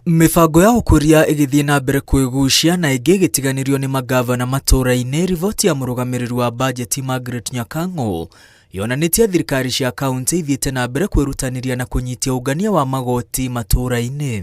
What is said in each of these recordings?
Mibango ya ũkũria ĩgĩthiĩ na mbere kwĩgucia na ĩngĩ ĩgĩtiganĩrio nĩ magavana matũũra-inĩ. Riboti ya mũrũgamĩrĩri wa bajeti Margaret Nyakang'o yonanĩtie thirikari cia kaunti ithiĩte na mbere kwĩrutanĩria na kũnyitia ũngania wa magoti matũũra-inĩ.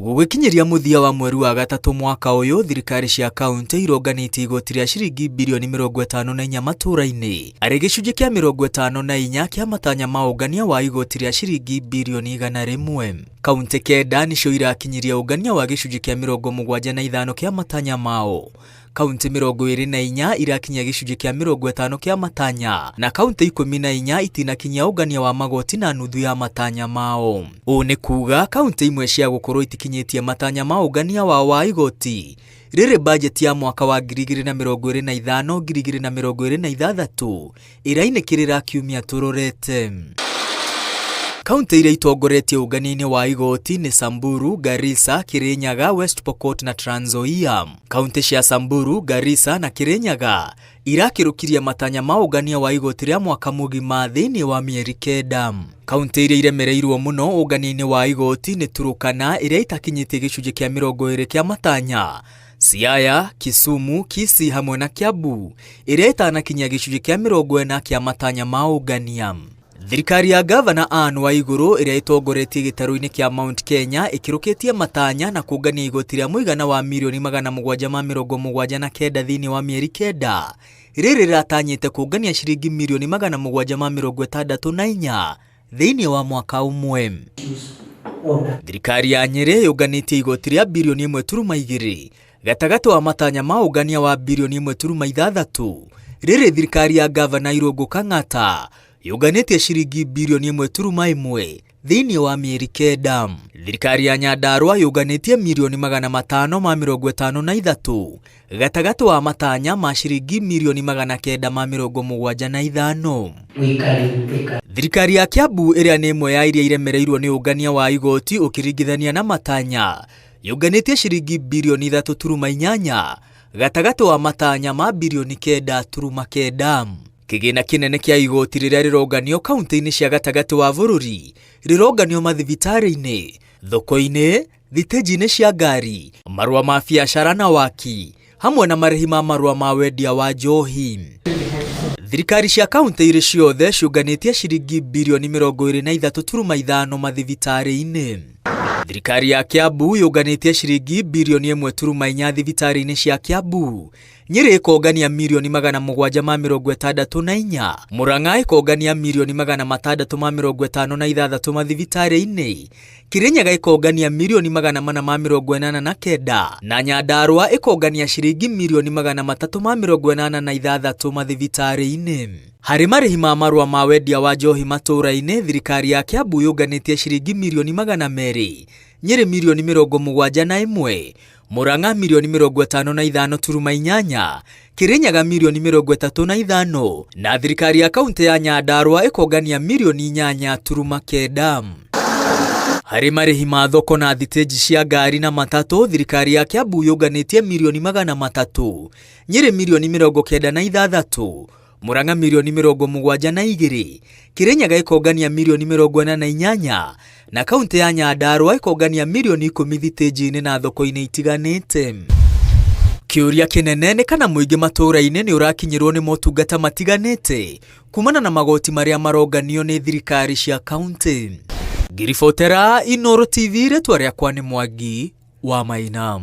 Gũgĩkinyĩria mũthia wa mweri wa gatatũ mwaka ũyũ, thirikari cia kaunti ironganĩtie igoti rĩa ciringi birioni 54 matũũra-inĩ, arĩ gĩcunjĩ kĩa 54 kĩa matanya ma ũngania wa igoti rĩa ciringi birioni 100. Kaunti kenda nĩcio irakinyiria ũngania wa gĩcunjĩ kĩa 75 kĩa matanya mao. Kaunti 24 irakinyia gĩcunjĩ kĩa 50 kĩa matanya, na kaunti 14 itinakinyia ũngania wa magoti na nuthu ya matanya mao. Ũũ nĩ kuga kaunti imwe cia gũkorwo itikinyĩtie matanya ma ũngania wa igoti rĩrĩ bajeti ya mwaka wa 2025-2026 irainĩkĩrĩra kiumia tũrorete. Kaunti iria itongoretie ũngania-inĩ wa igoti nĩ Samburu, Garissa, Kirinyaga, West Pokot na Trans Nzoia. Kaunti cia Samburu, Garissa na Kirinyaga irakĩrũkirie matanya ma ũngania wa igoti rĩa mwaka mũgima thĩinĩ wa mĩeri 9. Kaunti iria iremereirwo mũno ũngania-inĩ wa igoti nĩ Turkana ĩrĩa itakinyĩtie gĩcunjĩ kĩa 20 kĩa matanya, Siaya, Kisumu, Kisii hamwe na Kiambu ĩrĩa itanakinyia gĩcunjĩ kĩa 40 kĩa matanya ma ũngania. Thirikari ya Gavana Anne Waiguru ĩrĩa itongoretie gĩtarũ-inĩ kĩa Mount Kenya ĩkĩrũkĩtie matanya na kũngania igoti rĩa mũigana wa mirioni 779 thĩinĩ wa mĩeri 9. Rĩrĩ rĩratanyĩte kũngania ciringi mirioni 764 thĩinĩ wa mwaka ũmwe. Thirikari ya Nyeri yũnganĩtie igoti rĩa birioni 1.2 gatagatĩ wa matanya ma ũngania wa birioni 1.6. Rĩrĩ thirikari ya Gavana Irũngũ Kang'ata yũnganĩtie ciringi birioni 1.1 thĩinĩ wa mĩeri 9. Thirikari ya Nyandarua yũnganĩtie mirioni 553 gatagatĩ wa matanya ma ciringi mirioni 975. Thirikari ya Kiambu ĩrĩa nĩ ĩmwe ya iria iremereirwo nĩ ũngania wa igoti ũkĩringithania na matanya yũnganĩtie ciringi birioni 3.8 gatagatĩ wa matanya ma birioni 9.9. Kĩgĩna kĩnene kĩa igoti rĩrĩa rĩronganio kaunti-inĩ cia gatagatĩ wa bũrũri rĩronganio mathibitarĩ-inĩ, thoko-inĩ, thitĩnji-inĩ cia ngari, marũa ma biacara na waki, hamwe na marĩhi ma marũa ma wendia wa njohi. Thirikari cia kaunti irĩ ciothe ciũnganĩtie ciringi birioni 23.5 mathibitarĩ-inĩ. Thirikari ya Kiambu yũnganĩtie ciringi birioni 1.4 thibitarĩ-inĩ cia Kiambu. Nyeri ĩkongania mirioni 764, Murang'a ĩkongania mirioni 656 mathibitarĩ-inĩ, Kirinyaga ĩkongania mirioni 489 na Nyandarua ĩkongania ciringi mirioni 386 mathibitarĩ-inĩ. Harĩ marĩhi ma marũa ma wendia wa njohi matũũra-inĩ, thirikari ya Kiambu yũnganĩtie ciringi mirioni 200, Nyeri mirioni 71, Murang'a mirioni 55.8, Kirinyaga mirioni 35 na thirikari ya kaunti ya Nyandarua ĩkongania mirioni 8.9. Harĩ marĩhi ma thoko na thitĩnji cia ngari na matatũ, thirikari ya Kiambu yũnganĩtie mirioni 300, Nyeri mirioni 96, Murang'a mirioni 72, Kirinyaga ĩkongania mirioni 48 na kaunti ya Nyandarua ĩkongania mirioni 10 thitĩnji-inĩ na thoko-inĩ itiganĩte. Kĩũria kĩnene nĩ kana mũingĩ matũũra-inĩ nĩ ũrakinyĩrwo nĩ motungata matiganĩte kumana na magoti marĩa maronganio nĩ thirikari cia kaunti. Ngiribotera Inooro TV, rĩtwa rĩakwa nĩ Mwangi wa Maina.